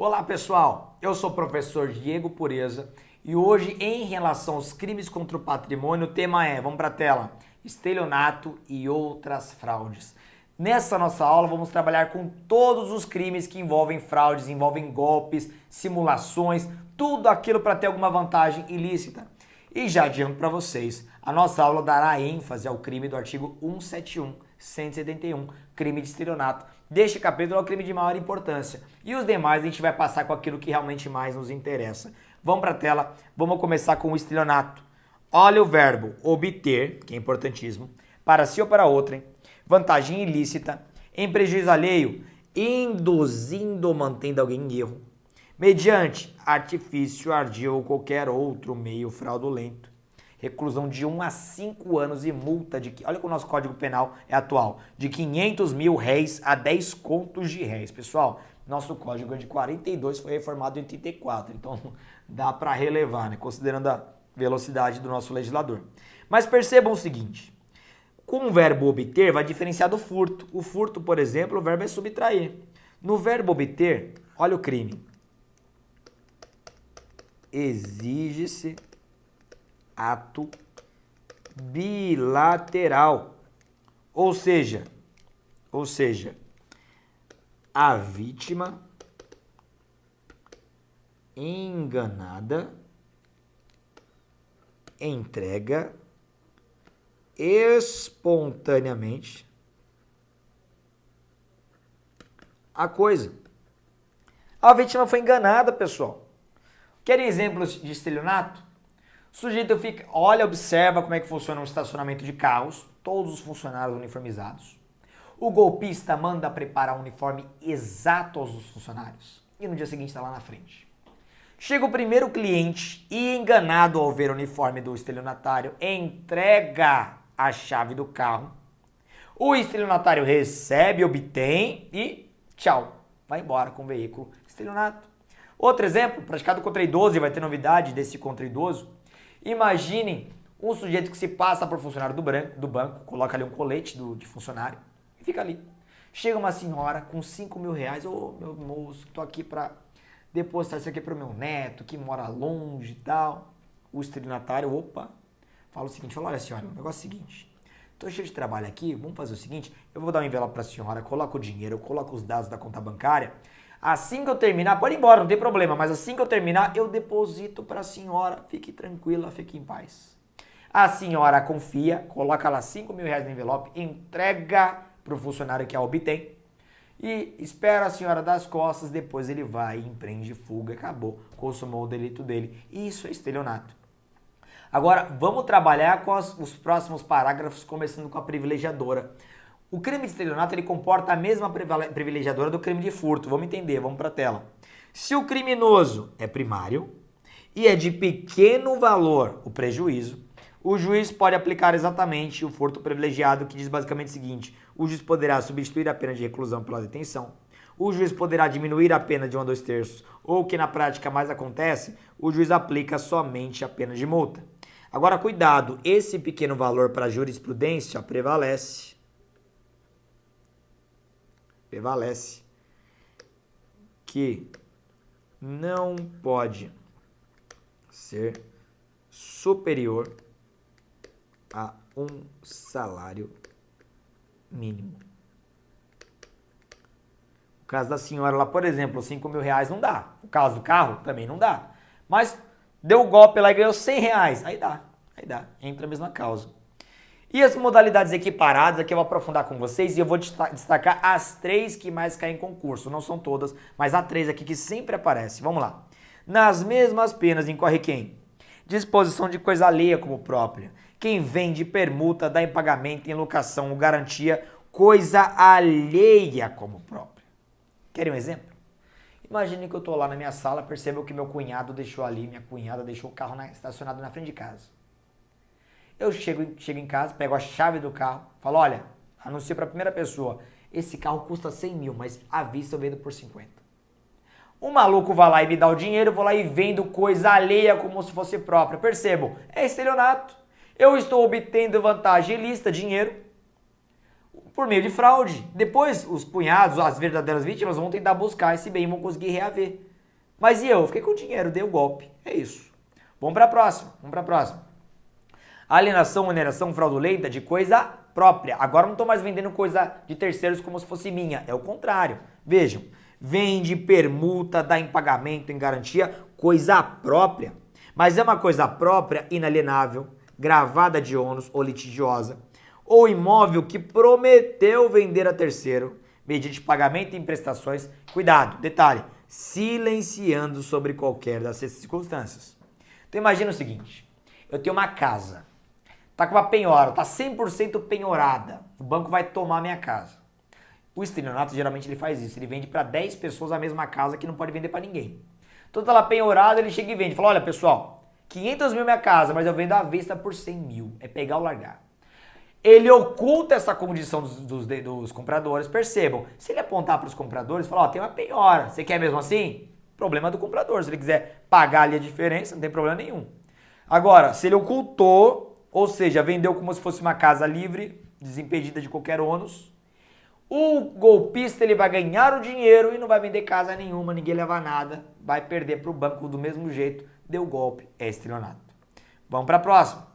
Olá pessoal, eu sou o professor Diego Pureza e hoje em relação aos crimes contra o patrimônio o tema é, vamos para a tela, estelionato e outras fraudes. Nessa nossa aula vamos trabalhar com todos os crimes que envolvem fraudes, envolvem golpes, simulações, tudo aquilo para ter alguma vantagem ilícita. E já adianto para vocês, a nossa aula dará ênfase ao crime do artigo 171, 171, crime de estelionato. Deste capítulo é o crime de maior importância. E os demais a gente vai passar com aquilo que realmente mais nos interessa. Vamos para a tela, vamos começar com o estelionato. Olha o verbo obter, que é importantíssimo, para si ou para outrem, vantagem ilícita, em prejuízo alheio, induzindo ou mantendo alguém em erro, mediante artifício, ardil ou qualquer outro meio fraudulento. Reclusão de 1 a 5 anos e multa de... Olha que o nosso Código Penal é atual. De 500 mil réis a 10 contos de réis. Pessoal, nosso código é de 42, foi reformado em 34. Então, dá para relevar, né? Considerando a velocidade do nosso legislador. Mas percebam o seguinte. Com o verbo obter, vai diferenciar do furto. O furto, por exemplo, o verbo é subtrair. No verbo obter, olha o crime. Exige-se ato bilateral, ou seja, a vítima enganada entrega espontaneamente a coisa. A vítima foi enganada, pessoal. Querem exemplos de estelionato? O sujeito fica, olha, observa como é que funciona um estacionamento de carros, todos os funcionários uniformizados. O golpista manda preparar um uniforme exato aos funcionários e no dia seguinte está lá na frente. Chega o primeiro cliente e, enganado ao ver o uniforme do estelionatário, entrega a chave do carro. O estelionatário recebe, obtém e tchau, vai embora com o veículo. Estelionato. Outro exemplo, praticado contra idoso, e vai ter novidade desse contra idoso. Imaginem um sujeito que se passa por funcionário do banco, coloca ali um colete de funcionário e fica ali. Chega uma senhora com 5 mil reais, ô meu moço, tô aqui para depositar isso aqui pro meu neto que mora longe e tal. O estelionatário, opa, fala o seguinte, olha senhora, o negócio é o seguinte, tô cheio de trabalho aqui, vamos fazer o seguinte, eu vou dar um envelope pra senhora, coloco o dinheiro, eu coloco os dados da conta bancária. Assim que eu terminar, pode ir embora, não tem problema, mas assim que eu terminar, eu deposito para a senhora. Fique tranquila, fique em paz. A senhora confia, coloca lá 5 mil reais no envelope, entrega para o funcionário que a obtém e espera a senhora das costas, depois ele vai e empreende fuga, acabou, consumou o delito dele. Isso é estelionato. Agora, vamos trabalhar com os próximos parágrafos, começando com a privilegiadora. O crime de estelionato ele comporta a mesma privilegiadora do crime de furto. Vamos entender, vamos para a tela. Se o criminoso é primário e é de pequeno valor o prejuízo, o juiz pode aplicar exatamente o furto privilegiado, que diz basicamente o seguinte: o juiz poderá substituir a pena de reclusão pela detenção, o juiz poderá diminuir a pena de 1 a 2/3, ou, que na prática mais acontece, o juiz aplica somente a pena de multa. Agora, cuidado, esse pequeno valor para a jurisprudência prevalece que não pode ser superior a um salário mínimo. O caso da senhora lá, por exemplo, 5 mil reais não dá. O caso do carro também não dá. Mas deu o golpe lá e ganhou 100 reais. Aí dá. Entra a mesma causa. E as modalidades equiparadas, aqui eu vou aprofundar com vocês e eu vou destacar as 3 que mais caem em concurso. Não são todas, mas há 3 aqui que sempre aparecem. Vamos lá. Nas mesmas penas incorre quem? Disposição de coisa alheia como própria. Quem vende, permuta, dá em pagamento, em locação ou garantia, coisa alheia como própria. Querem um exemplo? Imagine que eu estou lá na minha sala, percebo que meu cunhado deixou ali, minha cunhada deixou o carro estacionado na frente de casa. Eu chego em casa, pego a chave do carro, falo, olha, anuncio para a primeira pessoa, esse carro custa 100 mil, mas à vista eu vendo por 50. O maluco vai lá e me dá o dinheiro, eu vou lá e vendo coisa alheia como se fosse própria. Percebo, é estelionato. Eu estou obtendo vantagem ilícita, dinheiro, por meio de fraude. Depois, os cunhados, as verdadeiras vítimas, vão tentar buscar esse bem e vão conseguir reaver. Mas e eu? Fiquei com o dinheiro, dei o golpe. É isso. Vamos para a próxima. Alienação, oneração fraudulenta de coisa própria. Agora não estou mais vendendo coisa de terceiros como se fosse minha. É o contrário. Vejam. Vende, permuta, dá em pagamento, em garantia, coisa própria. Mas é uma coisa própria, inalienável, gravada de ônus ou litigiosa, ou imóvel que prometeu vender a terceiro, mediante pagamento em prestações. Cuidado, detalhe, silenciando sobre qualquer dessas circunstâncias. Então imagina o seguinte, eu tenho uma casa, tá com uma penhora, tá 100% penhorada, o banco vai tomar minha casa. O estelionato geralmente ele faz isso, ele vende para 10 pessoas a mesma casa que não pode vender para ninguém. Então tá lá penhorado, ele chega e vende, fala, olha pessoal, 500 mil minha casa, mas eu vendo à vista por 100 mil, é pegar ou largar. Ele oculta essa condição dos compradores, percebam, se ele apontar para os compradores, falar, ó, tem uma penhora, você quer mesmo assim? Problema do comprador, se ele quiser pagar ali a diferença, não tem problema nenhum. Agora, se ele ocultou, ou seja, vendeu como se fosse uma casa livre, desimpedida de qualquer ônus, o golpista ele vai ganhar o dinheiro e não vai vender casa nenhuma, ninguém leva nada, vai perder para o banco do mesmo jeito, deu golpe, é estelionato. Vamos para a próxima.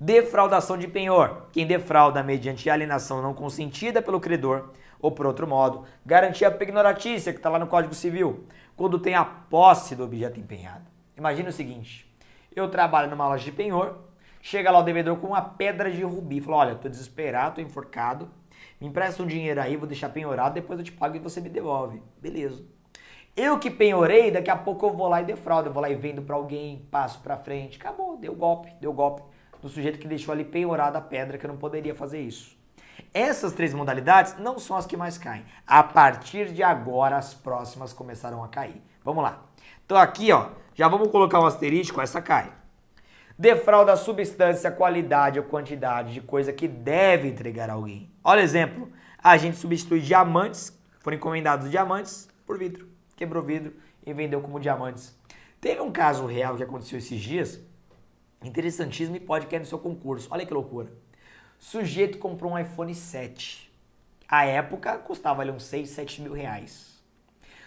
Defraudação de penhor. Quem defrauda mediante alienação não consentida pelo credor, ou por outro modo, garantia pignoratícia, que está lá no Código Civil, quando tem a posse do objeto empenhado. Imagina o seguinte, eu trabalho numa loja de penhor, chega lá o devedor com uma pedra de rubi, fala, olha, estou desesperado, estou enforcado, me empresta um dinheiro aí, vou deixar penhorado, depois eu te pago e você me devolve. Beleza. Eu que penhorei, daqui a pouco eu vou lá e defraudo, eu vou lá e vendo para alguém, passo para frente, acabou, deu golpe do sujeito que deixou ali penhorada a pedra, que eu não poderia fazer isso. Essas três modalidades não são as que mais caem. A partir de agora, as próximas começarão a cair. Vamos lá. Então aqui, ó, já vamos colocar um asterisco, essa cai. Defrauda a substância, qualidade ou quantidade de coisa que deve entregar a alguém. Olha o exemplo. A gente substitui diamantes, foram encomendados diamantes, por vidro. Quebrou vidro e vendeu como diamantes. Teve um caso real que aconteceu esses dias, interessantíssimo e pode cair no seu concurso. Olha que loucura. Sujeito comprou um iPhone 7. À época, custava ali uns 6, 7 mil reais.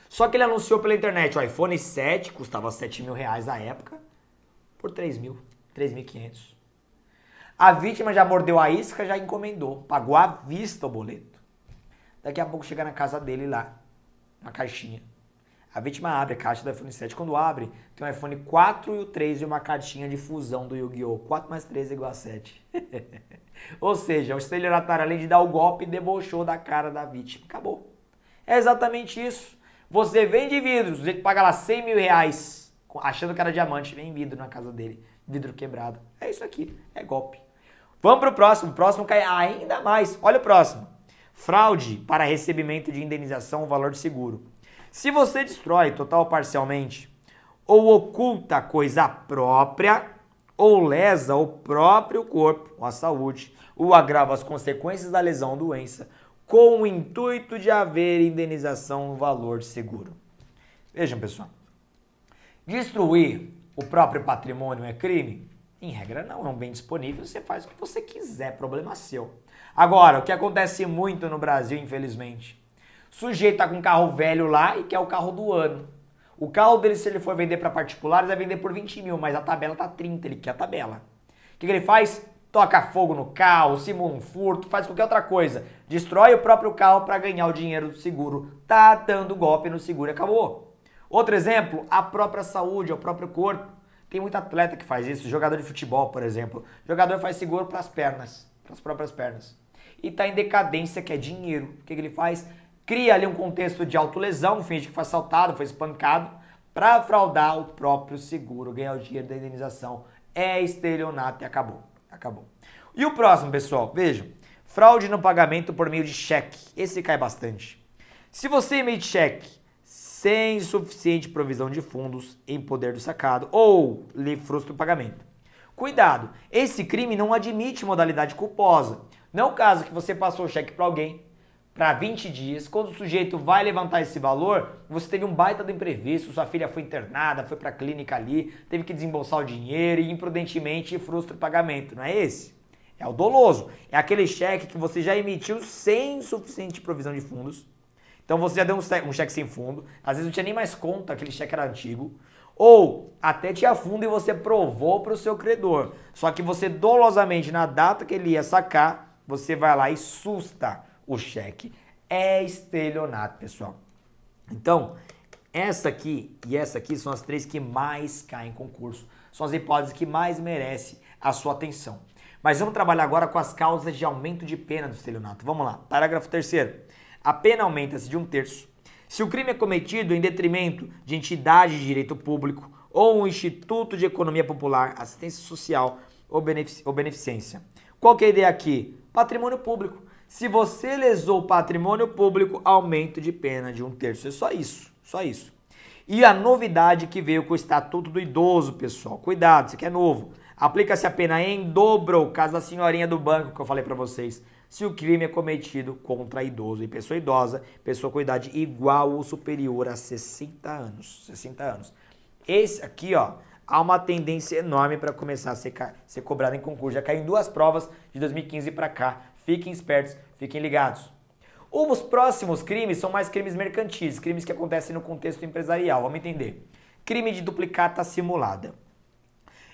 Só que ele anunciou pela internet, o iPhone 7 custava 7 mil reais à época, por 3 mil, 3.500. A vítima já mordeu a isca, já encomendou, pagou à vista o boleto. Daqui a pouco chega na casa dele lá, uma caixinha. A vítima abre a caixa do iPhone 7. Quando abre, tem um iPhone 4 e o 3 e uma cartinha de fusão do Yu-Gi-Oh! 4 mais 3 é igual a 7. Ou seja, o estelionatário, além de dar o golpe, debochou da cara da vítima. Acabou. É exatamente isso. Você vende vidro, o sujeito paga lá 100 mil reais, achando que era diamante, vem vidro na casa dele. Vidro quebrado. É isso aqui. É golpe. Vamos para o próximo. O próximo cai ainda mais. Olha o próximo. Fraude para recebimento de indenização ou valor de seguro. Se você destrói total ou parcialmente, ou oculta coisa própria, ou lesa o próprio corpo, ou a saúde, ou agrava as consequências da lesão ou doença, com o intuito de haver indenização no valor de seguro. Vejam, pessoal. Destruir o próprio patrimônio é crime? Em regra não, é um bem disponível, você faz o que você quiser, problema seu. Agora, o que acontece muito no Brasil, infelizmente, o sujeito tá com um carro velho lá e quer o carro do ano. O carro dele, se ele for vender para particulares, vai vender por 20 mil, mas a tabela tá 30, ele quer a tabela. O que ele faz? Toca fogo no carro, simula um furto, faz qualquer outra coisa. Destrói o próprio carro para ganhar o dinheiro do seguro. Tá dando golpe no seguro e acabou. Outro exemplo, a própria saúde, o próprio corpo. Tem muito atleta que faz isso, jogador de futebol, por exemplo. O jogador faz seguro para as pernas, para as próprias pernas. E tá em decadência, que é dinheiro. O que ele faz? Cria ali um contexto de autolesão, finge que foi assaltado, foi espancado, para fraudar o próprio seguro, ganhar o dinheiro da indenização. É estelionato e acabou. Acabou. E o próximo, pessoal, vejam. Fraude no pagamento por meio de cheque. Esse cai bastante. Se você emite cheque sem suficiente provisão de fundos em poder do sacado ou lhe frustra o pagamento. Cuidado, esse crime não admite modalidade culposa. Não é o caso que você passou o cheque para alguém para 20 dias, quando o sujeito vai levantar esse valor, você teve um baita do imprevisto, sua filha foi internada, foi para a clínica ali, teve que desembolsar o dinheiro e imprudentemente frustra o pagamento, não é esse? É o doloso, é aquele cheque que você já emitiu sem suficiente provisão de fundos, Então você já deu um cheque sem fundo, às vezes não tinha nem mais conta, aquele cheque era antigo, ou até tinha fundo e você provou para o seu credor. Só que você dolosamente, na data que ele ia sacar, você vai lá e susta o cheque. É estelionato, pessoal. Então, essa aqui e essa aqui são as três que mais caem em concurso. São as hipóteses que mais merecem a sua atenção. Mas vamos trabalhar agora com as causas de aumento de pena do estelionato. Vamos lá. Parágrafo 3º. A pena aumenta-se de 1/3 se o crime é cometido em detrimento de entidade de direito público ou um instituto de economia popular, assistência social ou beneficência. Qual que é a ideia aqui? Patrimônio público. Se você lesou o patrimônio público, aumento de pena de 1/3. É só isso. Só isso. E a novidade que veio com o Estatuto do Idoso, pessoal. Cuidado, isso aqui é novo. Aplica-se a pena em dobro, caso da senhorinha do banco que eu falei para vocês, se o crime é cometido contra idoso e pessoa idosa, pessoa com idade igual ou superior a 60 anos. 60 anos. Esse aqui, ó, há uma tendência enorme para começar a ser cobrado em concurso. Já caiu em 2 provas de 2015 para cá. Fiquem espertos, fiquem ligados. Os próximos crimes são mais crimes mercantis, crimes que acontecem no contexto empresarial. Vamos entender. Crime de duplicata simulada.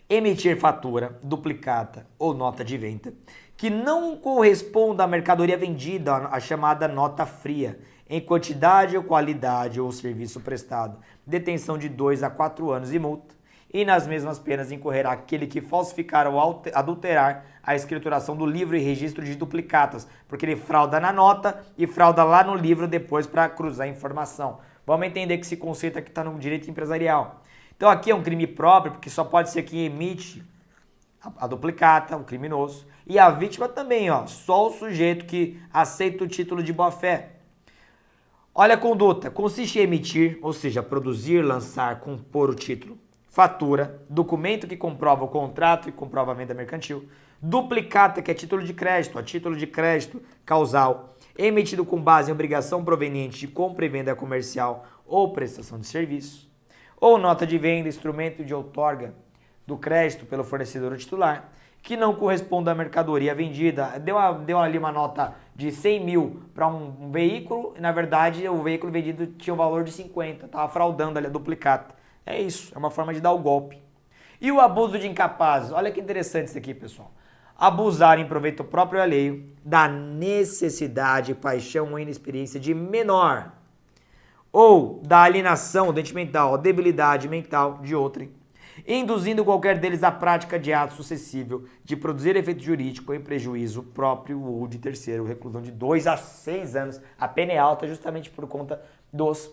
Emitir fatura, duplicata ou nota de venda que não corresponda à mercadoria vendida, a chamada nota fria, em quantidade ou qualidade ou serviço prestado. Detenção de 2 a 4 anos e multa. E nas mesmas penas incorrerá aquele que falsificar ou adulterar a escrituração do livro e registro de duplicatas, porque ele frauda na nota e frauda lá no livro depois para cruzar a informação. Vamos entender que esse conceito aqui está no direito empresarial. Então aqui é um crime próprio, porque só pode ser quem emite a duplicata, o criminoso, e a vítima também, ó, só o sujeito que aceita o título de boa-fé. Olha a conduta, consiste em emitir, ou seja, produzir, lançar, compor o título, fatura, documento que comprova o contrato e comprova a venda mercantil, duplicata, que é título de crédito, a título de crédito causal, emitido com base em obrigação proveniente de compra e venda comercial ou prestação de serviço, ou nota de venda, instrumento de outorga do crédito pelo fornecedor ou titular, que não corresponda à mercadoria vendida. Deu ali uma nota de 100 mil para um veículo, e na verdade o veículo vendido tinha um valor de 50, estava fraudando ali a duplicata. É isso, é uma forma de dar o golpe. E o abuso de incapazes? Olha que interessante isso aqui, pessoal. Abusar em proveito próprio e alheio da necessidade, paixão ou inexperiência de menor, ou da alienação, doente mental, debilidade mental de outrem, induzindo qualquer deles à prática de ato sucessível de produzir efeito jurídico em prejuízo próprio ou de terceiro, reclusão de 2 a 6 anos. A pena é alta justamente por conta dos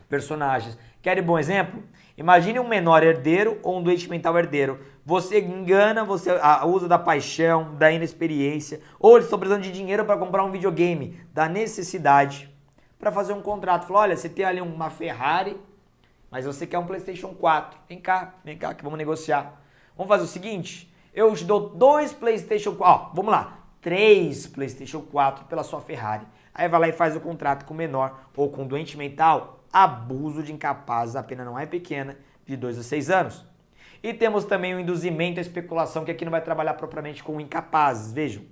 personagens. Querem bom exemplo? Imagine um menor herdeiro ou um doente mental herdeiro. Você engana, você usa da paixão, da inexperiência, ou eles estão precisando de dinheiro para comprar um videogame, da necessidade, para fazer um contrato. Fala, olha, você tem ali uma Ferrari, mas você quer um PlayStation 4. Vem cá que vamos negociar. Vamos fazer o seguinte, eu te dou 2 PlayStation 4, ó, vamos lá, 3 PlayStation 4 pela sua Ferrari. Aí vai lá e faz o contrato com o menor ou com o doente mental. Abuso de incapazes, a pena não é pequena, de 2 a 6 anos. E temos também o induzimento à especulação, que aqui não vai trabalhar propriamente com incapazes, vejam.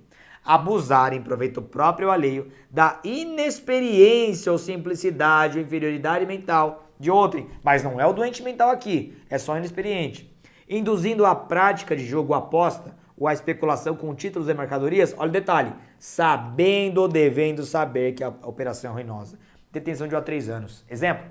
Abusar em proveito próprio ou alheio da inexperiência ou simplicidade ou inferioridade mental de outrem, mas não é o doente mental aqui, é só inexperiente. Induzindo a prática de jogo ou aposta ou a especulação com títulos e mercadorias, olha o detalhe, sabendo ou devendo saber que a operação é ruinosa. Detenção de 1 a 3 anos. Exemplo,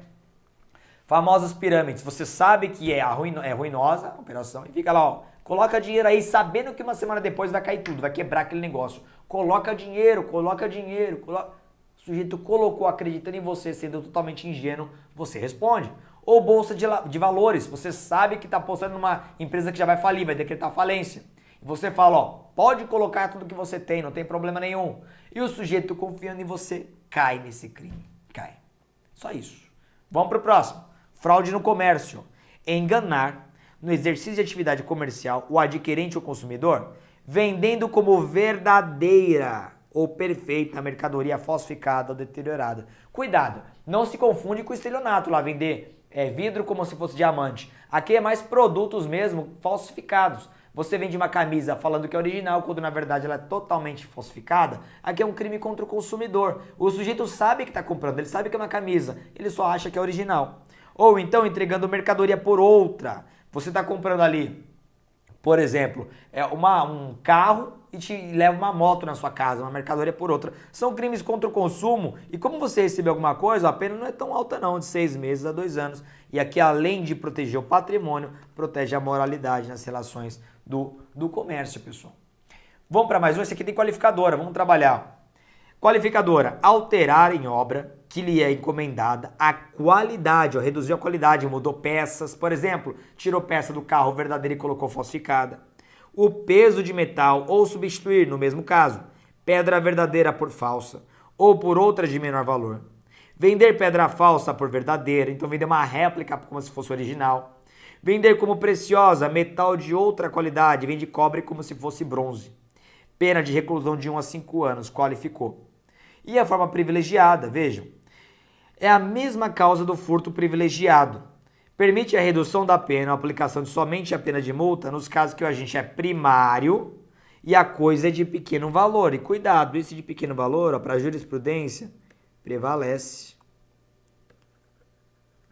famosas pirâmides. Você sabe que é ruinosa a operação e fica lá, ó, coloca dinheiro aí sabendo que uma semana depois vai cair tudo, vai quebrar aquele negócio. Coloca dinheiro. O sujeito colocou acreditando em você, sendo totalmente ingênuo, você responde. Ou bolsa de valores. Você sabe que está apostando numa empresa que já vai falir, vai decretar falência. E você fala, ó, pode colocar tudo que você tem, não tem problema nenhum. E o sujeito confiando em você cai nesse crime. Cai. Só isso. Vamos para o próximo. Fraude no comércio. Enganar no exercício de atividade comercial o adquirente ou consumidor, vendendo como verdadeira ou perfeita a mercadoria falsificada ou deteriorada. Cuidado, não se confunde com o estelionato lá, vender vidro como se fosse diamante. Aqui é mais produtos mesmo falsificados. Você vende uma camisa falando que é original, quando na verdade ela é totalmente falsificada, aqui é um crime contra o consumidor. O sujeito sabe que está comprando, ele sabe que é uma camisa, ele só acha que é original. Ou então entregando mercadoria por outra. Você está comprando ali, por exemplo, um carro e te leva uma moto na sua casa, uma mercadoria por outra. São crimes contra o consumo e como você recebeu alguma coisa, a pena não é tão alta não, de 6 meses a 2 anos. E aqui, além de proteger o patrimônio, protege a moralidade nas relações do comércio, pessoal. Vamos para mais um, esse aqui tem qualificadora, vamos trabalhar. Qualificadora, alterar em obra que lhe é encomendada a qualidade, ó, reduziu a qualidade, mudou peças, por exemplo, tirou peça do carro verdadeira e colocou falsificada. O peso de metal ou substituir, no mesmo caso, pedra verdadeira por falsa ou por outra de menor valor. Vender pedra falsa por verdadeira, então vender uma réplica como se fosse original. Vender como preciosa metal de outra qualidade, vende cobre como se fosse bronze. Pena de reclusão de 1 a 5 anos, qualificou. E a forma privilegiada, vejam, é a mesma causa do furto privilegiado. Permite a redução da pena, a aplicação de somente a pena de multa nos casos que o agente é primário e a coisa é de pequeno valor. E cuidado, esse de pequeno valor, para a jurisprudência, prevalece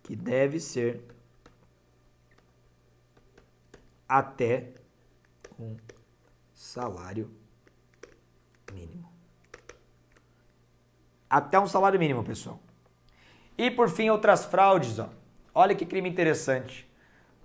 que deve ser até um salário mínimo. Até um salário mínimo, pessoal. E por fim, outras fraudes, ó. Olha que crime interessante.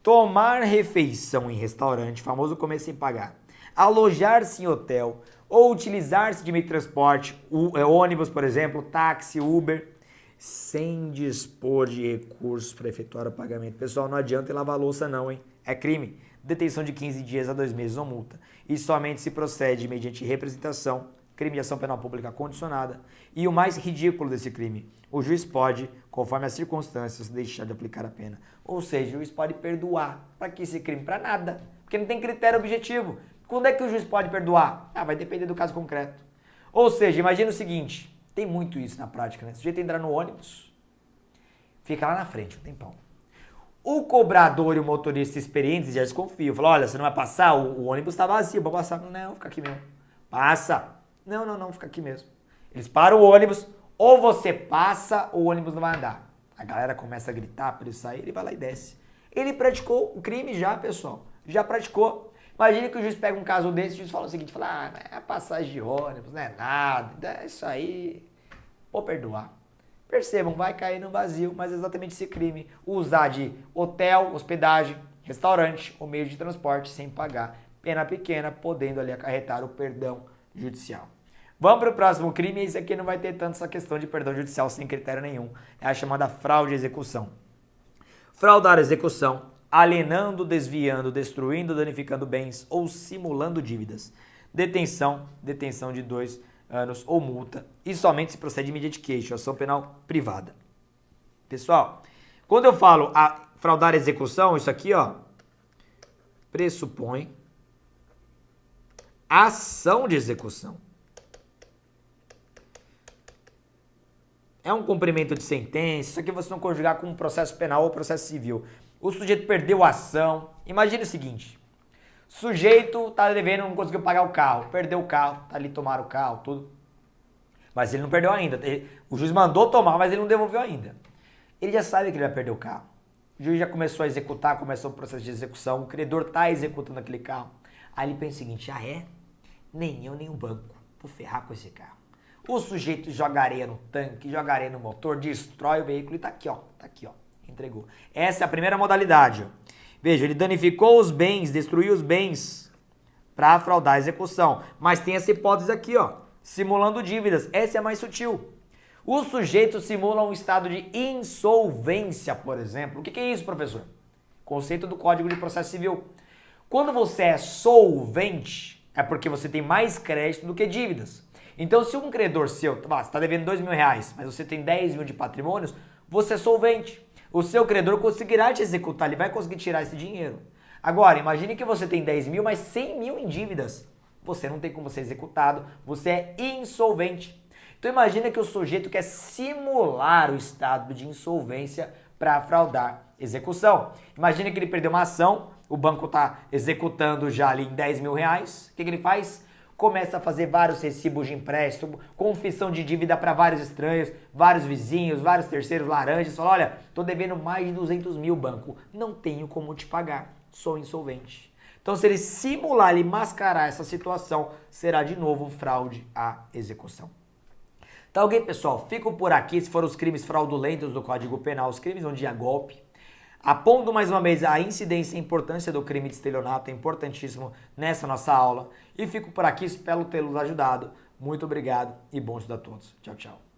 Tomar refeição em restaurante, famoso comer sem pagar. Alojar-se em hotel ou utilizar-se de meio de transporte, ônibus, por exemplo, táxi, Uber, sem dispor de recursos para efetuar o pagamento. Pessoal, não adianta ir lavar a louça não, hein? É crime. Detenção de 15 dias a 2 meses ou multa. E somente se procede mediante representação, crime de ação penal pública condicionada. E o mais ridículo desse crime, o juiz pode, conforme as circunstâncias, deixar de aplicar a pena. Ou seja, o juiz pode perdoar. Para que esse crime? Para nada. Porque não tem critério objetivo. Quando é que o juiz pode perdoar? Vai depender do caso concreto. Ou seja, imagina o seguinte, tem muito isso na prática, né? O sujeito entra no ônibus, fica lá na frente um tempão. O cobrador e o motorista experientes já desconfiam. Falam, olha, você não vai passar? O ônibus está vazio, vou passar. Não, fica aqui mesmo. Passa. Não, fica aqui mesmo. Eles param o ônibus, ou você passa ou o ônibus não vai andar. A galera começa a gritar para ele sair, ele vai lá e desce. Ele praticou o crime já, pessoal. Já praticou. Imagina que o juiz pega um caso desse, o juiz fala o seguinte, fala, é passagem de ônibus, não é nada, é isso aí, vou perdoar. Percebam, vai cair no vazio, mas é exatamente esse crime. Usar de hotel, hospedagem, restaurante ou meio de transporte sem pagar. Pena pequena, podendo ali acarretar o perdão judicial. Vamos para o próximo crime, esse aqui não vai ter tanto essa questão de perdão judicial sem critério nenhum. É a chamada fraude à execução. Fraudar a execução, alienando, desviando, destruindo, danificando bens ou simulando dívidas. Detenção de 2 anos ou multa e somente se procede mediante queixa, ação penal privada. Pessoal, quando eu falo a fraudar a execução, isso aqui, ó, pressupõe ação de execução. É um cumprimento de sentença, isso aqui você não conjugar com um processo penal ou processo civil. O sujeito perdeu a ação. Imagine o seguinte, sujeito tá devendo, não conseguiu pagar o carro, perdeu o carro, tá ali, tomaram o carro, tudo. Mas ele não perdeu ainda. O juiz mandou tomar, mas ele não devolveu ainda. Ele já sabe que ele vai perder o carro. O juiz já começou a executar, começou o processo de execução, o credor tá executando aquele carro. Aí ele pensa o seguinte, nem eu nem o banco, vou ferrar com esse carro. O sujeito joga areia no tanque, joga areia no motor, destrói o veículo e tá aqui, ó, entregou. Essa é a primeira modalidade, ó. Veja, ele danificou os bens, destruiu os bens para fraudar a execução. Mas tem essa hipótese aqui, ó, simulando dívidas. Essa é a mais sutil. O sujeito simula um estado de insolvência, por exemplo. O que é isso, professor? Conceito do Código de Processo Civil. Quando você é solvente, é porque você tem mais crédito do que dívidas. Então, se um credor seu, você está devendo R$2.000, mas você tem 10 mil de patrimônios, você é solvente. O seu credor conseguirá te executar, ele vai conseguir tirar esse dinheiro. Agora, imagine que você tem 10 mil, mas 100 mil em dívidas. Você não tem como ser executado, você é insolvente. Então imagina que o sujeito quer simular o estado de insolvência para fraudar execução. Imagina que ele perdeu uma ação, o banco está executando já ali em 10 mil reais. O que ele faz? Começa a fazer vários recibos de empréstimo, confissão de dívida para vários estranhos, vários vizinhos, vários terceiros laranjas. Fala, olha, estou devendo mais de 200 mil, banco, não tenho como te pagar, sou insolvente. Então, se ele simular, ele mascarar essa situação, será de novo fraude à execução. Tá ok, pessoal? Fico por aqui. Se foram os crimes fraudulentos do Código Penal, os crimes onde há golpe. Aponto mais uma vez a incidência e a importância do crime de estelionato, é importantíssimo nessa nossa aula. E fico por aqui, espero tê-los ajudado. Muito obrigado e bom estudo a todos. Tchau, tchau.